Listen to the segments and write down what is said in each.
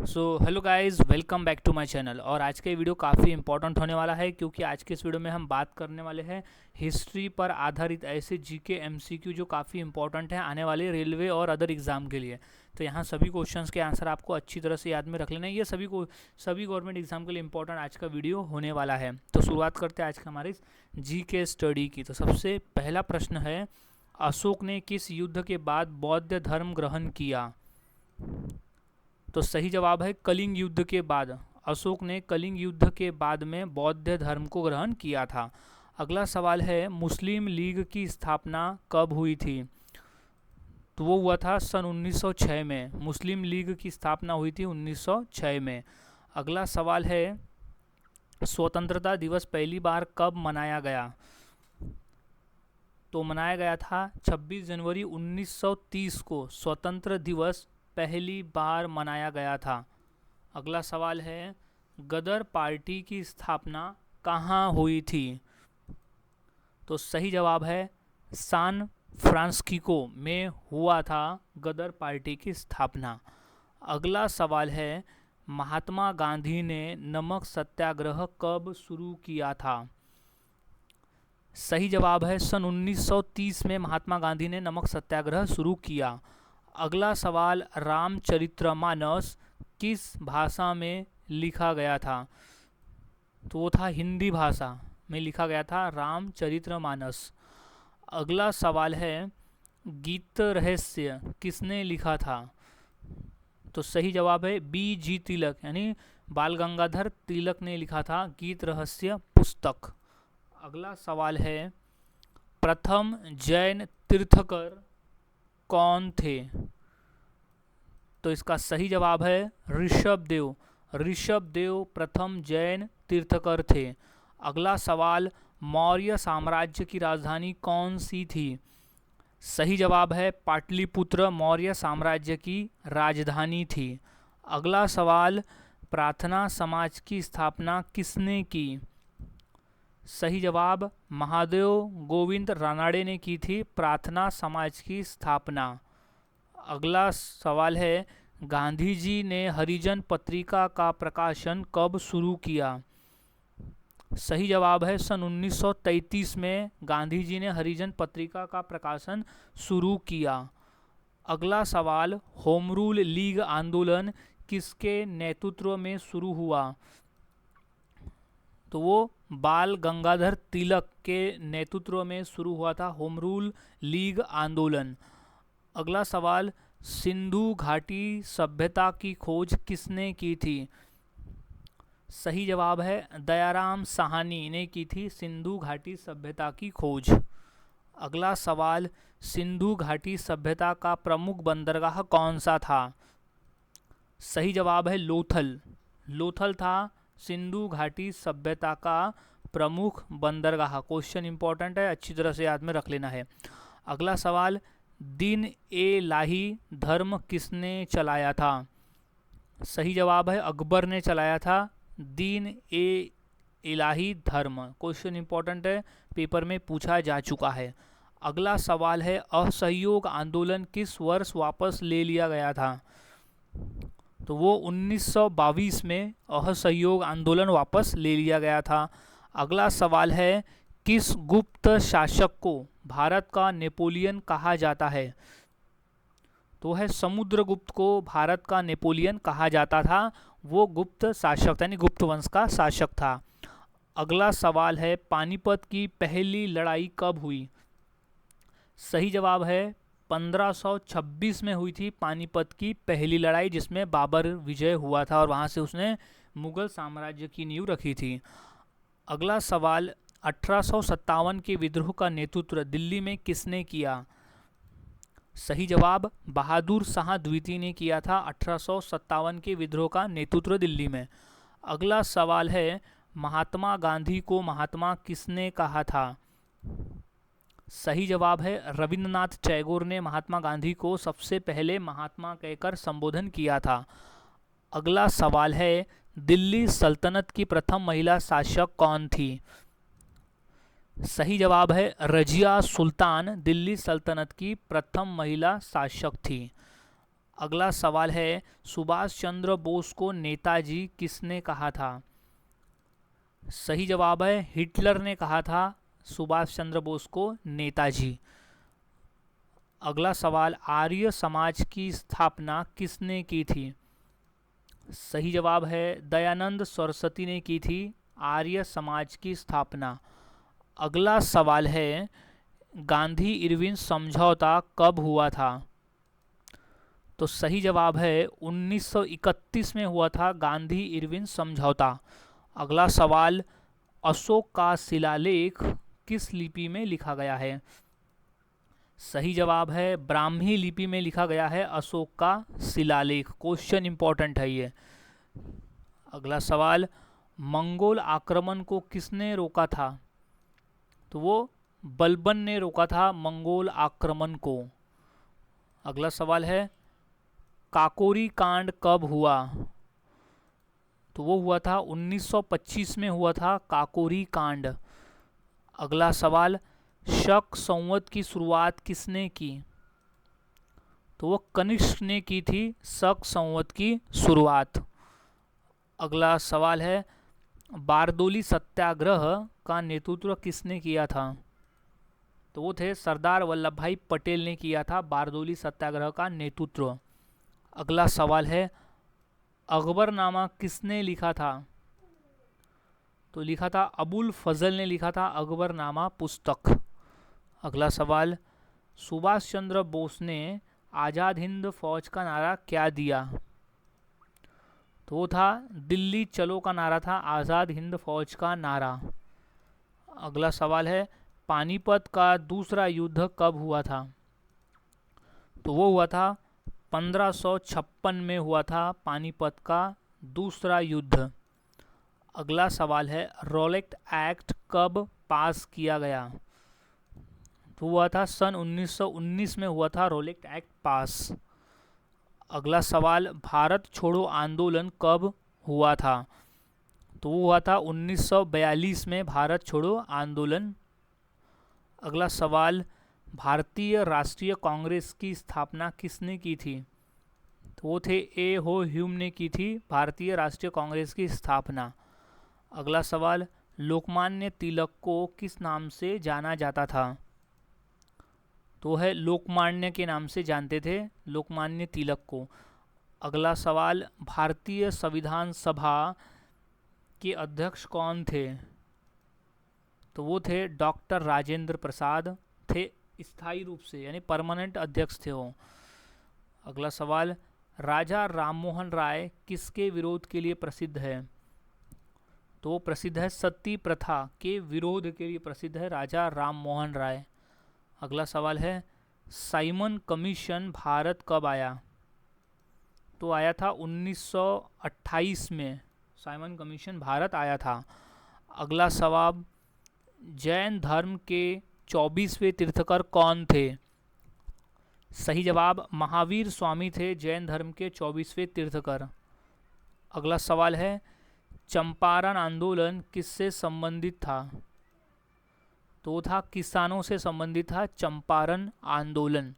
So hello guys, welcome back to my channel. और आज का ये वीडियो काफ़ी इंपॉर्टेंट होने वाला है क्योंकि आज के इस वीडियो में हम बात करने वाले हैं हिस्ट्री पर आधारित ऐसे जीके एमसीक्यू जो काफ़ी इंपॉर्टेंट है आने वाले रेलवे और अदर एग्जाम के लिए। तो यहाँ सभी क्वेश्चंस के आंसर आपको अच्छी तरह से याद में रख लेना है। ये सभी गवर्नमेंट एग्जाम के लिए इंपॉर्टेंट आज का वीडियो होने वाला है। तो शुरुआत करते हैं आज का हमारे जी के स्टडी की। तो सबसे पहला प्रश्न है, अशोक ने किस युद्ध के बाद बौद्ध धर्म ग्रहण किया? तो सही जवाब है कलिंग युद्ध के बाद। अशोक ने कलिंग युद्ध के बाद में बौद्ध धर्म को ग्रहण किया था। अगला सवाल है, मुस्लिम लीग की स्थापना कब हुई थी? तो वो हुआ था सन 1906 में। मुस्लिम लीग की स्थापना हुई थी 1906 में। अगला सवाल है, स्वतंत्रता दिवस पहली बार कब मनाया गया? तो मनाया गया था 26 जनवरी 1930 को स्वतंत्र दिवस पहली बार मनाया गया था। अगला सवाल है, गदर पार्टी की स्थापना कहाँ हुई थी? तो सही जवाब है सान फ्रांसिस्को में हुआ था गदर पार्टी की स्थापना। अगला सवाल है, महात्मा गांधी ने नमक सत्याग्रह कब शुरू किया था? सही जवाब है सन 1930 में महात्मा गांधी ने नमक सत्याग्रह शुरू किया। अगला सवाल, रामचरितमानस किस भाषा में लिखा गया था? तो वो था हिंदी भाषा में लिखा गया था रामचरितमानस। अगला सवाल है, गीत रहस्य किसने लिखा था? तो सही जवाब है B.G. तिलक, यानी बाल गंगाधर तिलक ने लिखा था गीत रहस्य पुस्तक। अगला सवाल है, प्रथम जैन तीर्थकर कौन थे? तो इसका सही जवाब है ऋषभदेव। ऋषभदेव प्रथम जैन तीर्थकर थे। अगला सवाल, मौर्य साम्राज्य की राजधानी कौन सी थी? सही जवाब है पाटलिपुत्र मौर्य साम्राज्य की राजधानी थी। अगला सवाल, प्रार्थना समाज की स्थापना किसने की? सही जवाब महादेव गोविंद रानाडे ने की थी प्रार्थना समाज की स्थापना। अगला सवाल है, गांधी जी ने हरिजन पत्रिका का प्रकाशन कब शुरू किया? सही जवाब है सन 1933 में गांधी जी ने हरिजन पत्रिका का प्रकाशन शुरू किया। अगला सवाल, होम रूल लीग आंदोलन किसके नेतृत्व में शुरू हुआ? तो वो बाल गंगाधर तिलक के नेतृत्व में शुरू हुआ था होम रूल लीग आंदोलन। अगला सवाल, सिंधु घाटी सभ्यता की खोज किसने की थी? सही जवाब है दयाराम साहनी ने की थी सिंधु घाटी सभ्यता की खोज। अगला सवाल, सिंधु घाटी सभ्यता का प्रमुख बंदरगाह कौन सा था? सही जवाब है लोथल। लोथल था सिंधु घाटी सभ्यता का प्रमुख बंदरगाह। क्वेश्चन इंपॉर्टेंट है, अच्छी तरह से याद में रख लेना है। अगला सवाल, दीन ए लाही धर्म किसने चलाया था? सही जवाब है अकबर ने चलाया था दीन ए इलाही धर्म। क्वेश्चन इंपॉर्टेंट है, पेपर में पूछा जा चुका है। अगला सवाल है, असहयोग आंदोलन किस वर्ष वापस ले लिया गया था? तो वो 1922 में असहयोग आंदोलन वापस ले लिया गया था। अगला सवाल है, किस गुप्त शासक को भारत का नेपोलियन कहा जाता है? तो है समुद्रगुप्त को भारत का नेपोलियन कहा जाता था। वो गुप्त शासक था, यानी गुप्त वंश का शासक था। अगला सवाल है, पानीपत की पहली लड़ाई कब हुई? सही जवाब है 1526 में हुई थी पानीपत की पहली लड़ाई, जिसमें बाबर विजय हुआ था और वहां से उसने मुगल साम्राज्य की नींव रखी थी। अगला सवाल, 1857 के विद्रोह का नेतृत्व दिल्ली में किसने किया? सही जवाब बहादुर शाह द्वितीय ने किया था 1857 के विद्रोह का नेतृत्व दिल्ली में। अगला सवाल है, महात्मा गांधी को महात्मा किसने कहा था? सही जवाब है रविंद्रनाथ टैगोर ने महात्मा गांधी को सबसे पहले महात्मा कहकर संबोधन किया था। अगला सवाल है, दिल्ली सल्तनत की प्रथम महिला शासक कौन थी? सही जवाब है रजिया सुल्तान दिल्ली सल्तनत की प्रथम महिला शासक थी। अगला सवाल है, सुभाष चंद्र बोस को नेताजी किसने कहा था? सही जवाब है हिटलर ने कहा था सुभाष चंद्र बोस को नेताजी। अगला सवाल, आर्य समाज की स्थापना किसने की थी? सही जवाब है दयानंद सरस्वती ने की थी आर्य समाज की स्थापना। अगला सवाल है, गांधी इरविन समझौता कब हुआ था? तो सही जवाब है 1931 में हुआ था गांधी इरविन समझौता। अगला सवाल, अशोक का शिलालेख किस लिपि में लिखा गया है? सही जवाब है ब्राह्मी लिपि में लिखा गया है अशोक का शिलालेख। क्वेश्चन इंपॉर्टेंट है ये। अगला सवाल, मंगोल आक्रमण को किसने रोका था? तो वो बलबन ने रोका था मंगोल आक्रमण को। अगला सवाल है, काकोरी कांड कब हुआ? तो वो हुआ था 1925 में हुआ था काकोरी कांड। अगला सवाल, शक संवत की शुरुआत किसने की? तो वो कनिष्क ने की थी शक संवत की शुरुआत। अगला सवाल है, बारदोली सत्याग्रह का नेतृत्व किसने किया था? तो वो थे सरदार वल्लभ भाई पटेल ने किया था बारदोली सत्याग्रह का नेतृत्व। अगला सवाल है, अकबरनामा किसने लिखा था? तो लिखा था अबुल फजल ने लिखा था अकबरनामा पुस्तक। अगला सवाल, सुभाष चंद्र बोस ने आज़ाद हिंद फौज का नारा क्या दिया? तो वो था दिल्ली चलो का नारा था आज़ाद हिंद फौज का नारा। अगला सवाल है, पानीपत का दूसरा युद्ध कब हुआ था? तो वो हुआ था 1556 में हुआ था पानीपत का दूसरा युद्ध। अगला सवाल है, रॉलेट एक्ट कब पास किया गया? तो हुआ था सन 1919 में हुआ था रॉलेट एक्ट पास। अगला सवाल, भारत छोड़ो आंदोलन कब हुआ था? तो वो हुआ था 1942 में भारत छोड़ो आंदोलन। अगला सवाल, भारतीय राष्ट्रीय कांग्रेस की स्थापना किसने की थी? तो वो थे ए हो ह्यूम ने की थी भारतीय राष्ट्रीय कांग्रेस की स्थापना। अगला सवाल, लोकमान्य तिलक को किस नाम से जाना जाता था? तो है लोकमान्य के नाम से जानते थे लोकमान्य तिलक को। अगला सवाल, भारतीय संविधान सभा के अध्यक्ष कौन थे? तो वो थे डॉक्टर राजेंद्र प्रसाद थे स्थायी रूप से, यानी परमानेंट अध्यक्ष थे वो। अगला सवाल, राजा राममोहन राय किसके विरोध के लिए प्रसिद्ध है? तो वो प्रसिद्ध है सती प्रथा के विरोध के लिए प्रसिद्ध है राजा राममोहन राय। अगला सवाल है, साइमन कमीशन भारत कब आया? तो आया था 1928 में साइमन कमीशन भारत आया था। अगला सवाल, जैन धर्म के 24वें तीर्थकर कौन थे? सही जवाब महावीर स्वामी थे जैन धर्म के 24वें तीर्थकर। अगला सवाल है, चंपारण आंदोलन किससे संबंधित था? तो था किसानों से संबंधित था चंपारण आंदोलन।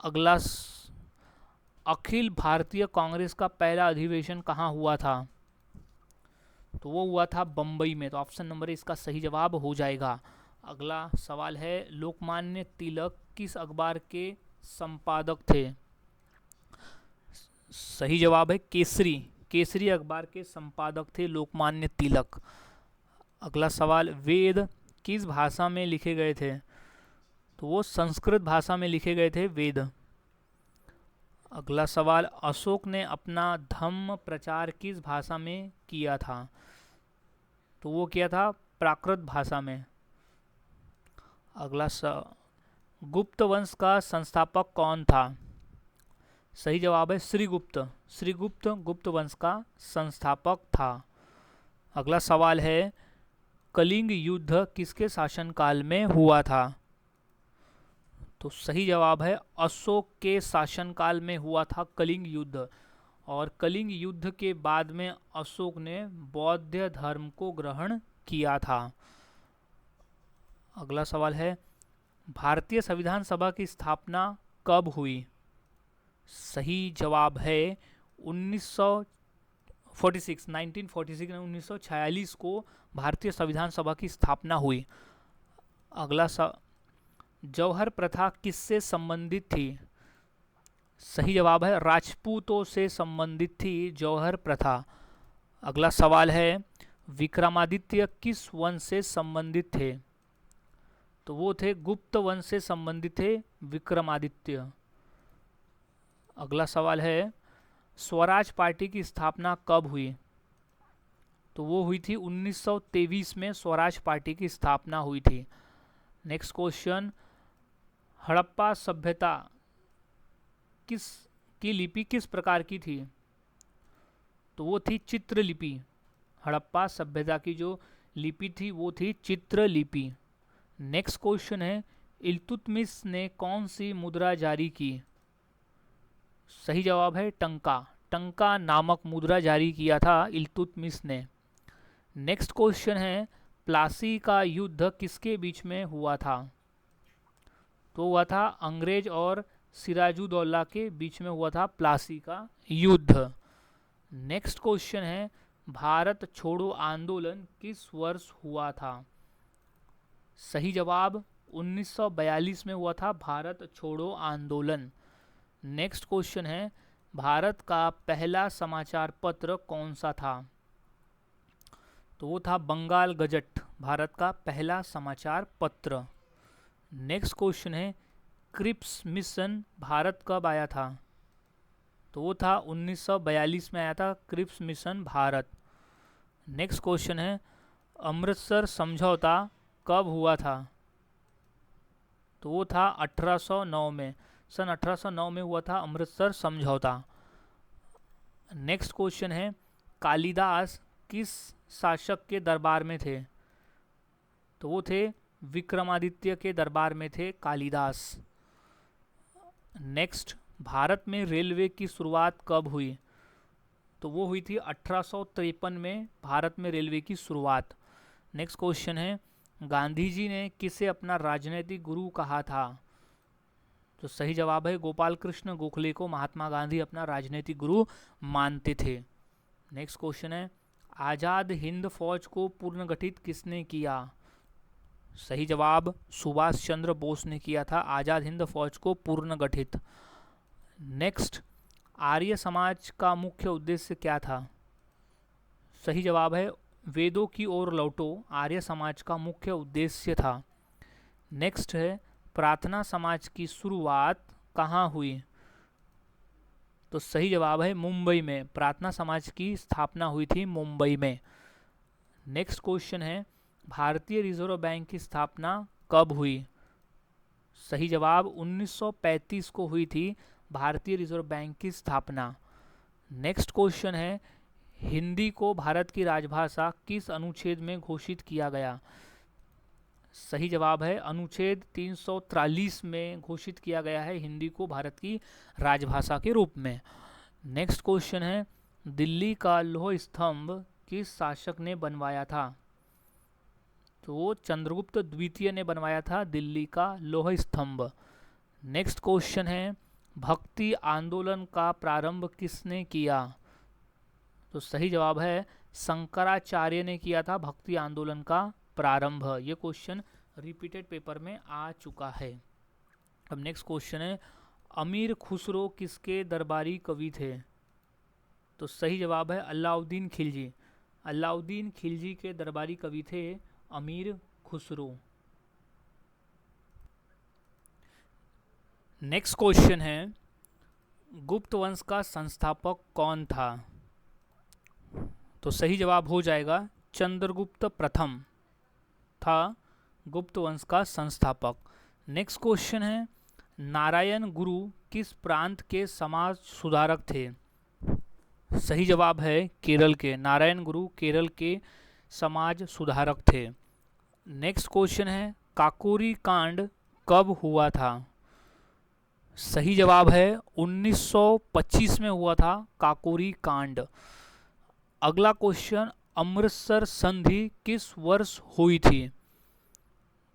अगला, अखिल भारतीय कांग्रेस का पहला अधिवेशन कहाँ हुआ था? तो वो हुआ था बम्बई में। तो ऑप्शन नंबर इसका सही जवाब हो जाएगा। अगला सवाल है, लोकमान्य तिलक किस अखबार के संपादक थे? सही जवाब है केसरी। केसरी अखबार के संपादक थे लोकमान्य तिलक। अगला सवाल, वेद किस भाषा में लिखे गए थे? तो वो संस्कृत भाषा में लिखे गए थे वेद। अगला सवाल, अशोक ने अपना धम्म प्रचार किस भाषा में किया था? तो वो किया था प्राकृत भाषा में। अगला गुप्त वंश का संस्थापक कौन था? सही जवाब है श्रीगुप्त। श्रीगुप्त गुप्त वंश का संस्थापक था। अगला सवाल है, कलिंग युद्ध किसके शासनकाल में हुआ था? तो सही जवाब है अशोक के शासनकाल में हुआ था कलिंग युद्ध। और कलिंग युद्ध के बाद में अशोक ने बौद्ध धर्म को ग्रहण किया था। अगला सवाल है, भारतीय संविधान सभा की स्थापना कब हुई? सही जवाब है 1946, 1946 में 1946 को भारतीय संविधान सभा की स्थापना हुई। अगला जौहर प्रथा किससे संबंधित थी? सही जवाब है राजपूतों से संबंधित थी जौहर प्रथा। अगला सवाल है विक्रमादित्य किस वंश से संबंधित थे? तो वो थे गुप्त वंश से संबंधित थे विक्रमादित्य। अगला सवाल है स्वराज पार्टी की स्थापना कब हुई? तो वो हुई थी 1923 में स्वराज पार्टी की स्थापना हुई थी। नेक्स्ट क्वेश्चन, हड़प्पा सभ्यता की लिपि किस प्रकार की थी? तो वो थी चित्रलिपि। हड़प्पा सभ्यता की जो लिपि थी वो थी चित्रलिपि। नेक्स्ट क्वेश्चन है इल्तुतमिश ने कौन सी मुद्रा जारी की? सही जवाब है टंका। टंका नामक मुद्रा जारी किया था इल्तुतमिश ने। नेक्स्ट क्वेश्चन है प्लासी का युद्ध किसके बीच में हुआ था? तो हुआ था अंग्रेज और सिराजुद्दौला के बीच में हुआ था प्लासी का युद्ध। नेक्स्ट क्वेश्चन है भारत छोड़ो आंदोलन किस वर्ष हुआ था? सही जवाब 1942 में हुआ था भारत छोड़ो आंदोलन। नेक्स्ट क्वेश्चन है भारत का पहला समाचार पत्र कौन सा था? तो वो था बंगाल गजट, भारत का पहला समाचार पत्र। नेक्स्ट क्वेश्चन है क्रिप्स मिशन भारत कब आया था? तो वो था 1942 में आया था Cripps mission Bharat. Next question है अमृतसर समझौता कब हुआ था? तो वो था 1809 में, सन 1809 में हुआ था अमृतसर समझौता। नेक्स्ट क्वेश्चन है कालिदास किस शासक के दरबार में थे? तो वो थे विक्रमादित्य के दरबार में थे कालिदास। नेक्स्ट भारत में रेलवे की शुरुआत कब हुई? तो वो हुई थी 1853 में भारत में रेलवे की शुरुआत। नेक्स्ट क्वेश्चन है गांधी जी ने किसे अपना राजनीतिक गुरु कहा था? तो सही जवाब है गोपाल कृष्ण गोखले को महात्मा गांधी अपना राजनीतिक गुरु मानते थे। नेक्स्ट क्वेश्चन है आज़ाद हिंद फौज को पुनर्गठित किसने किया? सही जवाब सुभाष चंद्र बोस ने किया था आज़ाद हिंद फौज को पुनर्गठित। नेक्स्ट आर्य समाज का मुख्य उद्देश्य क्या था? सही जवाब है वेदों की ओर लौटो आर्य समाज का मुख्य उद्देश्य था। नेक्स्ट है प्रार्थना समाज की शुरुआत कहाँ हुई? तो सही जवाब है मुंबई में, प्रार्थना समाज की स्थापना हुई थी मुंबई में। नेक्स्ट क्वेश्चन है भारतीय रिजर्व बैंक की स्थापना कब हुई? सही जवाब 1935 को हुई थी भारतीय रिजर्व बैंक की स्थापना। नेक्स्ट क्वेश्चन है हिंदी को भारत की राजभाषा किस अनुच्छेद में घोषित किया गया? सही जवाब है अनुच्छेद 343 में घोषित किया गया है हिंदी को भारत की राजभाषा के रूप में। नेक्स्ट क्वेश्चन है दिल्ली का लौह स्तंभ किस शासक ने बनवाया था? तो चंद्रगुप्त द्वितीय ने बनवाया था दिल्ली का लौह स्तंभ। नेक्स्ट क्वेश्चन है भक्ति आंदोलन का प्रारंभ किसने किया? तो सही जवाब है शंकराचार्य ने किया था भक्ति आंदोलन का प्रारंभ। ये क्वेश्चन रिपीटेड पेपर में आ चुका है। अब नेक्स्ट क्वेश्चन है अमीर खुसरो किसके दरबारी कवि थे? तो सही जवाब है अलाउद्दीन खिलजी। अलाउद्दीन खिलजी के दरबारी कवि थे अमीर खुसरो। नेक्स्ट क्वेश्चन है गुप्त वंश का संस्थापक कौन था? तो सही जवाब हो जाएगा चंद्रगुप्त प्रथम था गुप्त वंश का संस्थापक। नेक्स्ट क्वेश्चन है नारायण गुरु किस प्रांत के समाज सुधारक थे? सही जवाब है केरल के, नारायण गुरु केरल के समाज सुधारक थे। नेक्स्ट क्वेश्चन है काकोरी कांड कब हुआ था? सही जवाब है 1925 में हुआ था काकोरी कांड। अगला क्वेश्चन अमृतसर संधि किस वर्ष हुई थी?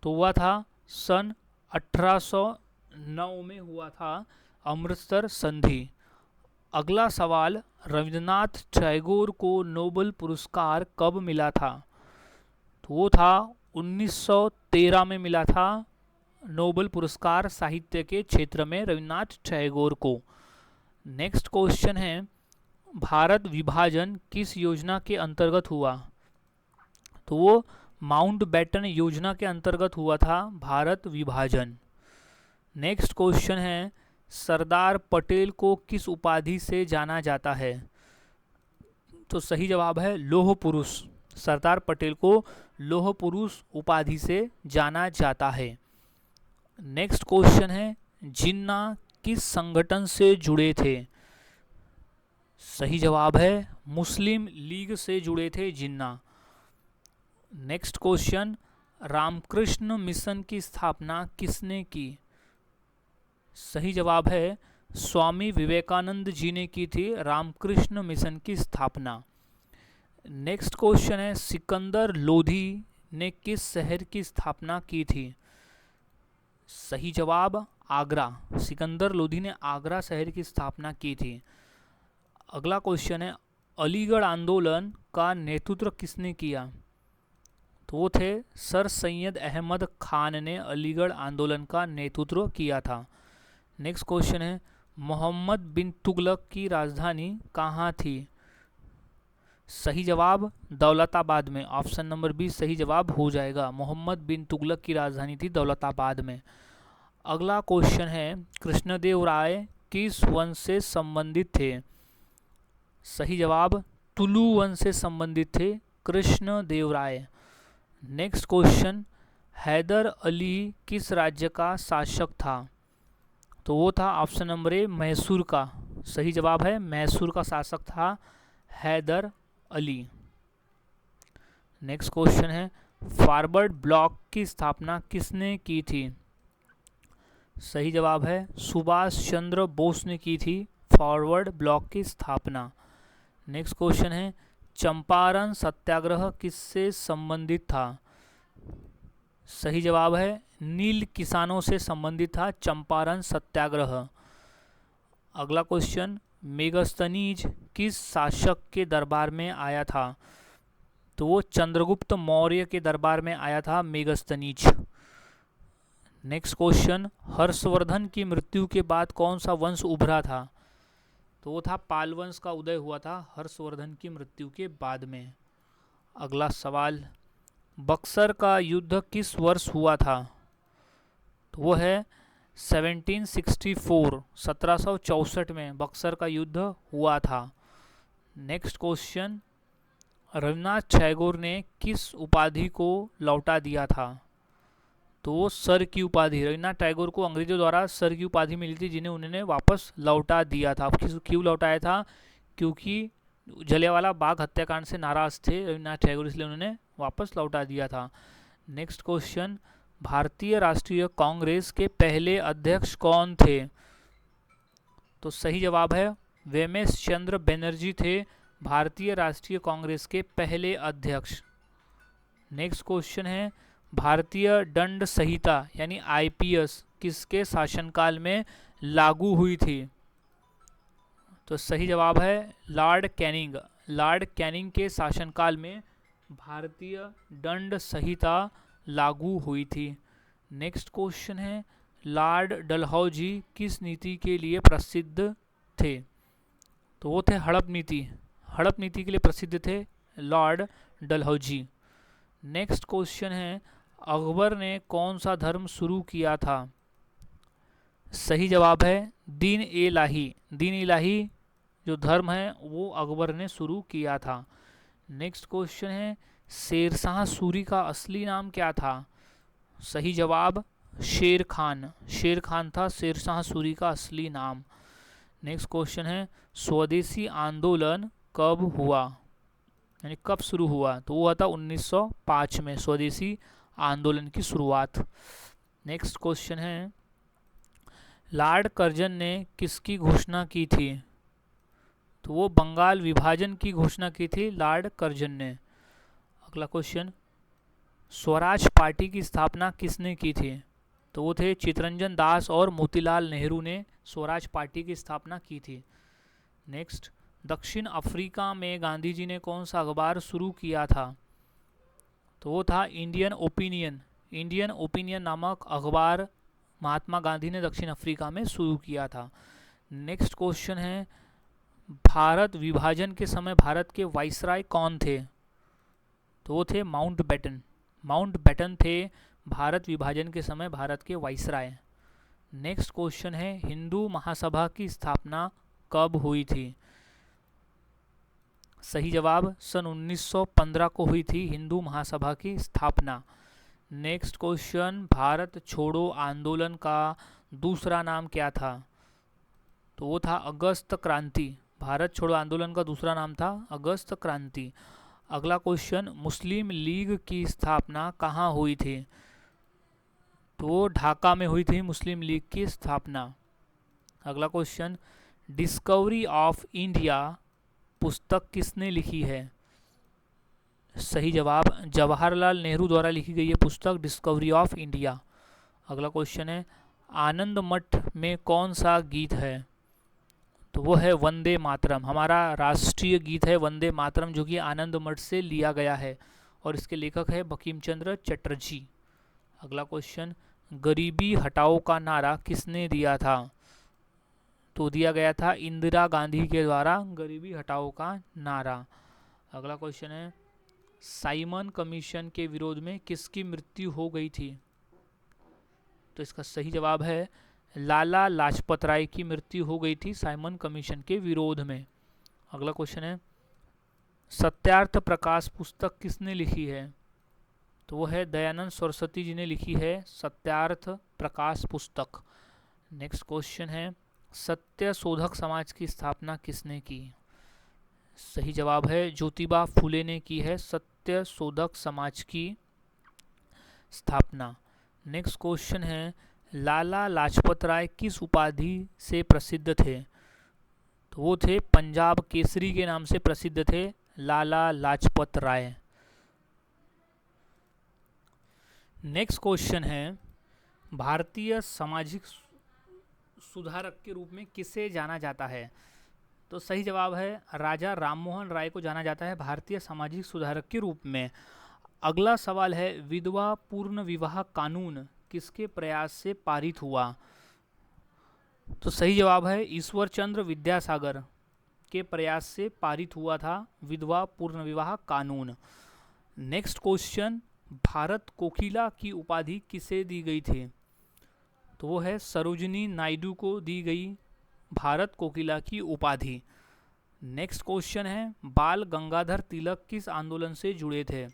तो हुआ था सन 1809 में हुआ था अमृतसर संधि। अगला सवाल, रविंद्रनाथ टैगोर को नोबेल पुरस्कार कब मिला था? तो वो था 1913 में मिला था नोबेल पुरस्कार साहित्य के क्षेत्र में रविंद्रनाथ टैगोर को। नेक्स्ट क्वेश्चन है, भारत विभाजन किस योजना के अंतर्गत हुआ? तो वो माउंटबेटन योजना के अंतर्गत हुआ था भारत विभाजन। नेक्स्ट क्वेश्चन है, सरदार पटेल को किस उपाधि से जाना जाता है? तो सही जवाब है लौह पुरुष। सरदार पटेल को लौह पुरुष उपाधि से जाना जाता है। नेक्स्ट क्वेश्चन है, जिन्ना किस संगठन से जुड़े थे? सही जवाब है मुस्लिम लीग से जुड़े थे जिन्ना। नेक्स्ट क्वेश्चन, रामकृष्ण मिशन की स्थापना किसने की? सही जवाब है स्वामी विवेकानंद जी ने की थी रामकृष्ण मिशन की स्थापना। नेक्स्ट क्वेश्चन है, सिकंदर लोधी ने किस शहर की स्थापना की थी? सही जवाब आगरा। सिकंदर लोधी ने आगरा शहर की स्थापना की थी। अगला क्वेश्चन है, अलीगढ़ आंदोलन का नेतृत्व किसने किया? तो वो थे सर सैयद अहमद खान ने अलीगढ़ आंदोलन का नेतृत्व किया था। नेक्स्ट क्वेश्चन है, मोहम्मद बिन तुगलक की राजधानी कहाँ थी? सही जवाब दौलताबाद में। ऑप्शन नंबर बी सही जवाब हो जाएगा। मोहम्मद बिन तुगलक की राजधानी थी दौलताबाद में। अगला क्वेश्चन है, कृष्णदेव राय किस वंश से संबंधित थे? सही जवाब तुलु वंश से संबंधित थे कृष्णदेव राय। नेक्स्ट क्वेश्चन, हैदर अली किस राज्य का शासक था? तो वो था ऑप्शन नंबर ए मैसूर का। सही जवाब है मैसूर का शासक था हैदर अली। नेक्स्ट क्वेश्चन है, फॉरवर्ड ब्लॉक की स्थापना किसने की थी? सही जवाब है सुभाष चंद्र बोस ने की थी फॉरवर्ड ब्लॉक की स्थापना। नेक्स्ट क्वेश्चन है, चंपारण सत्याग्रह किससे संबंधित था? सही जवाब है नील किसानों से संबंधित था चंपारण सत्याग्रह। अगला क्वेश्चन, मेगस्थनीज किस शासक के दरबार में आया था? तो वो चंद्रगुप्त मौर्य के दरबार में आया था मेगस्थनीज। नेक्स्ट क्वेश्चन, हर्षवर्धन की मृत्यु के बाद कौन सा वंश उभरा था? तो वो था पाल वंश का उदय हुआ था हर्षवर्धन की मृत्यु के बाद में। अगला सवाल, बक्सर का युद्ध किस वर्ष हुआ था? तो वो है 1764 1764 में बक्सर का युद्ध हुआ था। नेक्स्ट क्वेश्चन, रविन्द्रनाथ टैगोर ने किस उपाधि को लौटा दिया था? तो वो सर की उपाधि। रविन्द्रनाथ टैगोर को अंग्रेजों द्वारा सर की उपाधि मिली थी जिन्हें उन्होंने वापस लौटा दिया था। क्यों लौटाया था? क्योंकि जलियांवाला बाग हत्याकांड से नाराज थे रविन्द्रनाथ टैगोर, इसलिए उन्होंने वापस लौटा दिया था। नेक्स्ट क्वेश्चन, भारतीय राष्ट्रीय कांग्रेस के पहले अध्यक्ष कौन थे? तो सही जवाब है वेमेश चंद्र बनर्जी थे भारतीय राष्ट्रीय कांग्रेस के पहले अध्यक्ष। नेक्स्ट क्वेश्चन है, भारतीय दंड संहिता यानी आईपीएस किसके शासनकाल में लागू हुई थी? तो सही जवाब है लॉर्ड कैनिंग। लॉर्ड कैनिंग के शासनकाल में भारतीय दंड संहिता लागू हुई थी। नेक्स्ट क्वेश्चन है, लॉर्ड डलहौजी किस नीति के लिए प्रसिद्ध थे? तो वो थे हड़प नीति। हड़प नीति के लिए प्रसिद्ध थे लॉर्ड डलहौजी। नेक्स्ट क्वेश्चन है, अकबर ने कौन सा धर्म शुरू किया था? सही जवाब है दीन ए इलाही। दीन इलाही जो धर्म है वो अकबर ने शुरू किया था। नेक्स्ट क्वेश्चन है, शेरशाह सूरी का असली नाम क्या था? सही जवाब शेर खान। शेर खान था शेरशाह सूरी का असली नाम। नेक्स्ट क्वेश्चन है, स्वदेशी आंदोलन कब हुआ यानी कब शुरू हुआ? तो वो हुआ था 1905 में स्वदेशी आंदोलन की शुरुआत। नेक्स्ट क्वेश्चन है, लॉर्ड कर्जन ने किसकी घोषणा की थी? तो वो बंगाल विभाजन की घोषणा की थी लॉर्ड कर्जन ने। अगला क्वेश्चन, स्वराज पार्टी की स्थापना किसने की थी? तो वो थे चितरंजन दास और मोतीलाल नेहरू ने स्वराज पार्टी की स्थापना की थी। नेक्स्ट, दक्षिण अफ्रीका में गांधी जी ने कौन सा अखबार शुरू किया था? तो वो था इंडियन ओपिनियन। इंडियन ओपिनियन नामक अखबार महात्मा गांधी ने दक्षिण अफ्रीका में शुरू किया था। नेक्स्ट क्वेश्चन है, भारत विभाजन के समय भारत के वाइसराय कौन थे? तो वो थे माउंटबेटन। माउंटबेटन थे भारत विभाजन के समय भारत के वाइसराय। नेक्स्ट क्वेश्चन है, हिंदू महासभा की स्थापना कब हुई थी? सही जवाब सन 1915 को हुई थी हिंदू महासभा की स्थापना। नेक्स्ट क्वेश्चन, भारत छोड़ो आंदोलन का दूसरा नाम क्या था? तो वो था अगस्त क्रांति। भारत छोड़ो आंदोलन का दूसरा नाम था अगस्त क्रांति। अगला क्वेश्चन, मुस्लिम लीग की स्थापना कहाँ हुई थी? तो ढाका में हुई थी मुस्लिम लीग की स्थापना। अगला क्वेश्चन, डिस्कवरी ऑफ इंडिया पुस्तक किसने लिखी है? सही जवाब जवाहरलाल नेहरू द्वारा लिखी गई है पुस्तक डिस्कवरी ऑफ इंडिया। अगला क्वेश्चन है, आनंद मठ में कौन सा गीत है? तो वो है वंदे मातरम। हमारा राष्ट्रीय गीत है वंदे मातरम, जो कि आनंद मठ से लिया गया है और इसके लेखक है बंकिम चंद्र चटर्जी। अगला क्वेश्चन, गरीबी हटाओ का नारा किसने दिया था? तो दिया गया था इंदिरा गांधी के द्वारा गरीबी हटाओ का नारा। अगला क्वेश्चन है, साइमन कमीशन के विरोध में किसकी मृत्यु हो गई थी? तो इसका सही जवाब है लाला लाजपत राय की मृत्यु हो गई थी साइमन कमीशन के विरोध में। अगला क्वेश्चन है, सत्यार्थ प्रकाश पुस्तक किसने लिखी है? तो वो है दयानंद सरस्वती जी ने लिखी है सत्यार्थ प्रकाश पुस्तक। नेक्स्ट क्वेश्चन है, सत्य शोधक समाज की स्थापना किसने की? सही जवाब है ज्योतिबा फूले ने की है सत्य शोधक समाज की स्थापना। नेक्स्ट क्वेश्चन है, लाला लाजपत राय किस उपाधि से प्रसिद्ध थे? तो वो थे पंजाब केसरी के नाम से प्रसिद्ध थे लाला लाजपत राय। नेक्स्ट क्वेश्चन है, भारतीय सामाजिक सुधारक के रूप में किसे जाना जाता है? तो सही जवाब है राजा राममोहन राय को जाना जाता है भारतीय सामाजिक सुधारक के रूप में। अगला सवाल है, विधवा पूर्ण विवाह कानून किसके प्रयास से पारित हुआ? तो सही जवाब है ईश्वर चंद्र विद्यासागर के प्रयास से पारित हुआ था विधवा पूर्ण विवाह कानून। नेक्स्ट क्वेश्चन, भारत कोकिला की उपाधि किसे दी गई थी? तो वो है सरोजिनी नायडू को दी गई भारत कोकिला की उपाधि। नेक्स्ट क्वेश्चन है, बाल गंगाधर तिलक किस आंदोलन से जुड़े थे?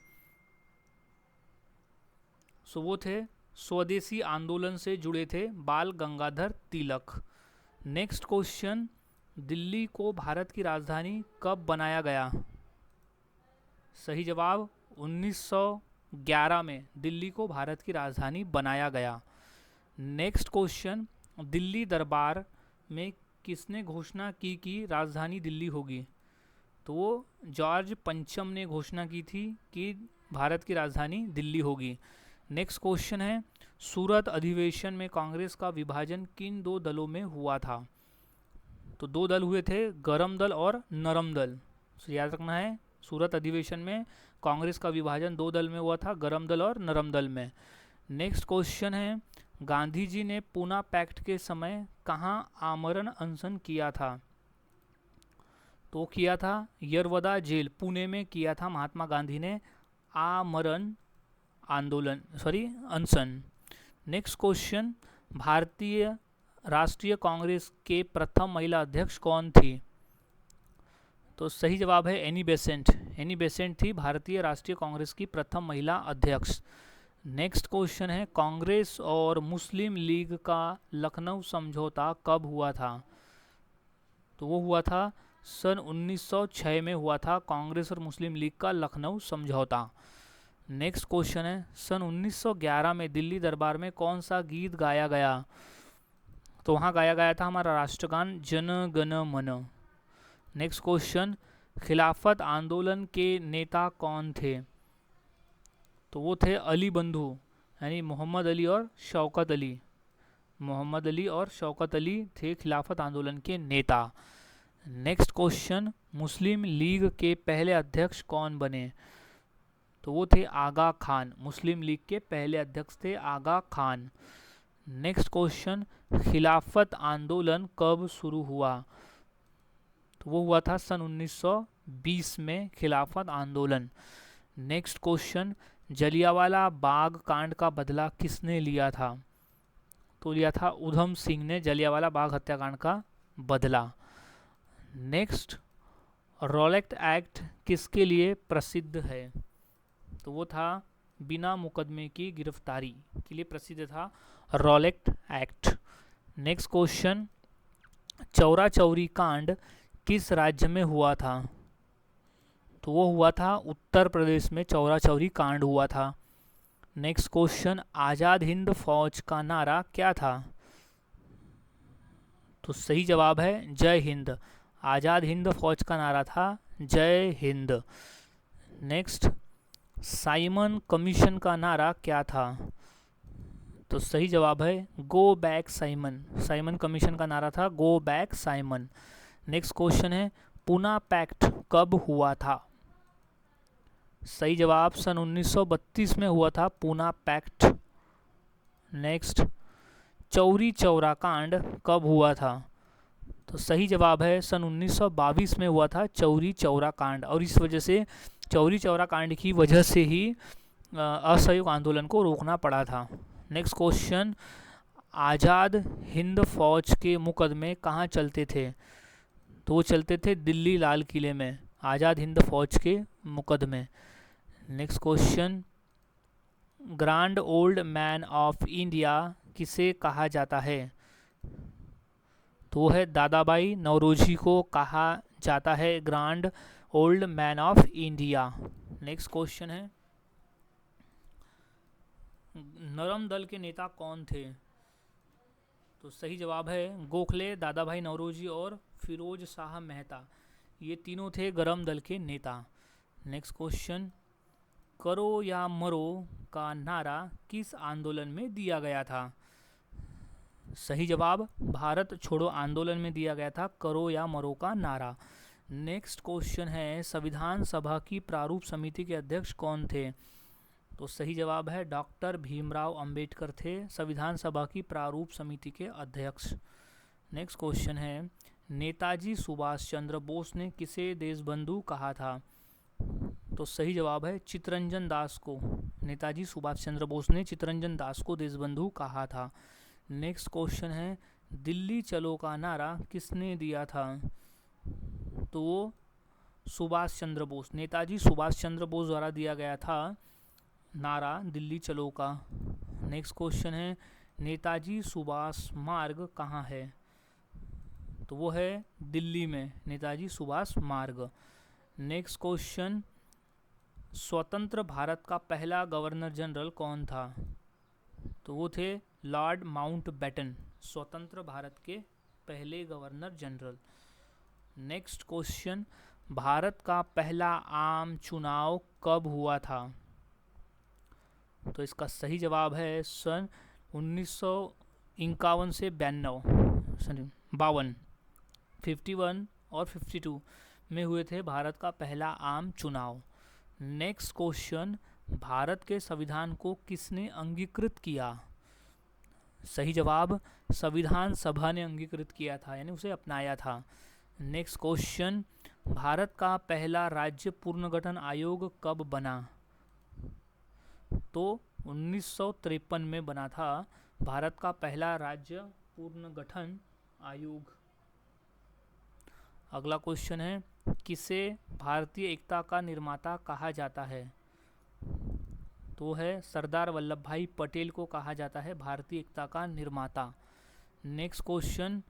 सो वो थे स्वदेशी आंदोलन से जुड़े थे बाल गंगाधर तिलक। नेक्स्ट क्वेश्चन, दिल्ली को भारत की राजधानी कब बनाया गया? सही जवाब 1911 में दिल्ली को भारत की राजधानी बनाया गया। नेक्स्ट क्वेश्चन, दिल्ली दरबार में किसने घोषणा की कि राजधानी दिल्ली होगी? तो वो जॉर्ज पंचम ने घोषणा की थी कि भारत की राजधानी दिल्ली होगी। नेक्स्ट क्वेश्चन है, सूरत अधिवेशन में कांग्रेस का विभाजन किन दो दलों में हुआ था? तो दो दल हुए थे, गरम दल और नरम दल। तो याद रखना है, सूरत अधिवेशन में कांग्रेस का विभाजन दो दल में हुआ था, गरम दल और नरम दल में। नेक्स्ट क्वेश्चन है, गांधी जी ने पूना पैक्ट के समय कहाँ आमरण अनशन किया था? तो किया था यरवदा जेल, पुणे में किया था महात्मा गांधी ने आमरण अनशन। नेक्स्ट क्वेश्चन, भारतीय राष्ट्रीय कांग्रेस के प्रथम महिला अध्यक्ष कौन थी? तो सही जवाब है एनी बेसेंट। एनी बेसेंट थी भारतीय राष्ट्रीय कांग्रेस की प्रथम महिला अध्यक्ष। नेक्स्ट क्वेश्चन है, कांग्रेस और मुस्लिम लीग का लखनऊ समझौता कब हुआ था? तो वो हुआ था सन 1906 में हुआ था कांग्रेस और मुस्लिम लीग का लखनऊ समझौता। नेक्स्ट क्वेश्चन है, सन 1911 में दिल्ली दरबार में कौन सा गीत गाया गया? तो वहाँ गाया गया था हमारा राष्ट्रगान जन गण मन। नेक्स्ट क्वेश्चन, खिलाफत आंदोलन के नेता कौन थे? तो वो थे अली बंधु। यानी मोहम्मद अली और शौकत अली। मोहम्मद अली और शौकत अली थे खिलाफत आंदोलन के नेता। नेक्स्ट क्वेश्चन, मुस्लिम लीग के पहले अध्यक्ष कौन बने? तो वो थे आगा खान। मुस्लिम लीग के पहले अध्यक्ष थे आगा खान। नेक्स्ट क्वेश्चन, खिलाफत आंदोलन कब शुरू हुआ? तो वो हुआ था सन 1920 में खिलाफत आंदोलन। नेक्स्ट क्वेश्चन, जलियांवाला बाग कांड का बदला किसने लिया था? तो लिया था उधम सिंह ने जलियांवाला बाग हत्याकांड का बदला। नेक्स्ट, रॉलेट एक्ट किसके लिए प्रसिद्ध है? तो वो था बिना मुकदमे की गिरफ्तारी के लिए प्रसिद्ध था Rowlatt act. Next question, Chaura Chauri कांड किस राज्य में हुआ था? तो वो हुआ था उत्तर प्रदेश में चौरा चौरी कांड हुआ था। नेक्स्ट क्वेश्चन, आज़ाद हिंद फौज का नारा क्या था? तो सही जवाब है जय हिंद। आज़ाद हिंद फौज का नारा था जय हिंद। नेक्स्ट, साइमन कमीशन का नारा क्या था? तो सही जवाब है go back Simon. Simon commission का नारा था go back Simon. Next question है, पूना पैक्ट कब हुआ था? सही जवाब सन 1932 में हुआ था पूना पैक्ट। नेक्स्ट, चौरी चौरा कांड कब हुआ था? तो सही जवाब है सन 1922 में हुआ था चौरी चौरा कांड, और इस वजह से चौरी चौरा कांड की वजह से ही असहयोग आंदोलन को रोकना पड़ा था। नेक्स्ट क्वेश्चन, आज़ाद हिंद फौज के मुकदमे कहाँ चलते थे? तो वो चलते थे दिल्ली लाल किले में, आज़ाद हिंद फौज के मुकदमे। Next question, grand old man of India किसे कहा जाता है? तो वो है दादा भाई नौरोजी को कहा जाता है grand old man of India. Next question है, नरम दल के नेता कौन थे? तो सही जवाब है गोखले, दादा भाई नौरोजी और फिरोज शाह मेहता, ये तीनों थे गरम दल के नेता। नेक्स्ट क्वेश्चन, करो या मरो का नारा किस आंदोलन में दिया गया था? सही जवाब भारत छोड़ो आंदोलन में दिया गया था करो या मरो का नारा। नेक्स्ट क्वेश्चन है, संविधान सभा की प्रारूप समिति के अध्यक्ष कौन थे? तो सही जवाब है डॉक्टर भीमराव अंबेडकर थे संविधान सभा की प्रारूप समिति के अध्यक्ष। नेक्स्ट क्वेश्चन है, नेताजी सुभाष चंद्र बोस ने किसे देशबंधु कहा था? तो सही जवाब है चित्तरंजन दास को। नेताजी सुभाष चंद्र बोस ने चित्तरंजन दास को देशबंधु कहा था। नेक्स्ट क्वेश्चन है, दिल्ली चलो का नारा किसने दिया था? तो वो सुभाष चंद्र बोस, नेताजी सुभाष चंद्र बोस द्वारा दिया गया था नारा दिल्ली चलो का। नेक्स्ट क्वेश्चन है, नेताजी सुभाष मार्ग कहाँ है? तो वो है दिल्ली में, नेताजी सुभाष मार्ग। नेक्स्ट क्वेश्चन, स्वतंत्र भारत का पहला गवर्नर जनरल कौन था? तो वो थे लॉर्ड माउंटबेटन, स्वतंत्र भारत के पहले governor general. Next question, Bharat का पहला आम चुनाव कब हुआ था? तो इसका सही जवाब है सन 1951 से 52 51 और 52 में हुए थे भारत का पहला आम चुनाव। नेक्स्ट क्वेश्चन, भारत के संविधान को किसने अंगीकृत किया? सही जवाब संविधान सभा ने अंगीकृत किया था, यानी उसे अपनाया था। नेक्स्ट क्वेश्चन, भारत का पहला राज्य पुनर्गठन आयोग कब बना? तो 1953 में बना था भारत का पहला राज्य पुनर्गठन आयोग। अगला क्वेश्चन है, किसे भारतीय एकता का निर्माता कहा जाता है? तो है सरदार वल्लभ भाई पटेल को कहा जाता है भारतीय एकता का निर्माता। नेक्स्ट क्वेश्चन,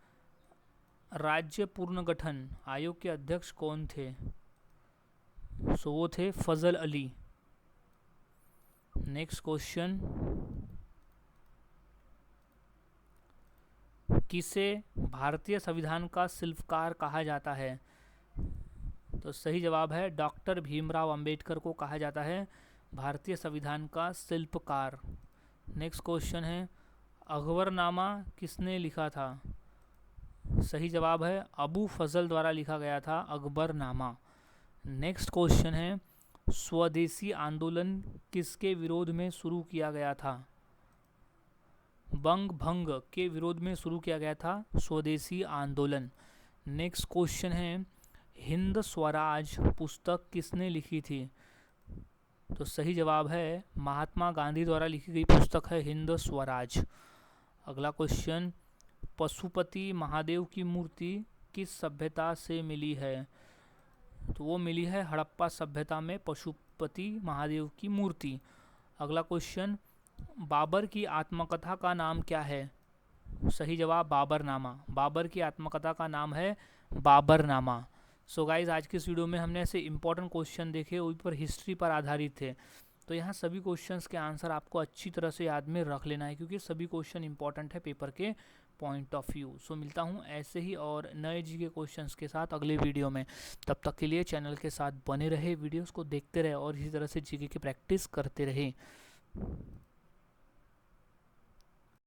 राज्य पुनर्गठन आयोग के अध्यक्ष कौन थे? सो वो थे फजल अली। नेक्स्ट क्वेश्चन, किसे भारतीय संविधान का शिल्पकार कहा जाता है? तो सही जवाब है डॉक्टर भीमराव अंबेडकर को कहा जाता है भारतीय संविधान का शिल्पकार। नेक्स्ट क्वेश्चन है अकबरनामा किसने लिखा था? सही जवाब है अबू फजल द्वारा लिखा गया था अकबरनामा। नेक्स्ट क्वेश्चन है स्वदेशी आंदोलन किसके विरोध में शुरू किया गया था? बंग भंग के विरोध में शुरू किया गया था स्वदेशी आंदोलन। नेक्स्ट क्वेश्चन है हिंद स्वराज पुस्तक किसने लिखी थी? तो सही जवाब है महात्मा गांधी द्वारा लिखी गई पुस्तक है हिंद स्वराज। अगला क्वेश्चन पशुपति महादेव की मूर्ति किस सभ्यता से मिली है? तो वो मिली है हड़प्पा सभ्यता में पशुपति महादेव की मूर्ति। अगला क्वेश्चन बाबर की आत्मकथा का नाम क्या है? सही जवाब बाबरनामा। बाबर की आत्मकथा का नाम है बाबरनामा। सो गाइज आज की इस वीडियो में हमने ऐसे इंपॉर्टेंट क्वेश्चन देखे, उन पर हिस्ट्री पर आधारित थे। तो यहाँ सभी क्वेश्चंस के आंसर आपको अच्छी तरह से याद में रख लेना है क्योंकि सभी क्वेश्चन इंपॉर्टेंट है पेपर के पॉइंट ऑफ व्यू। सो मिलता हूँ ऐसे ही और नए जी के क्वेश्चंस के साथ अगले वीडियो में। तब तक के लिए चैनल के साथ बने रहे, वीडियोस को देखते रहे और इसी तरह से जीके की प्रैक्टिस करते रहे।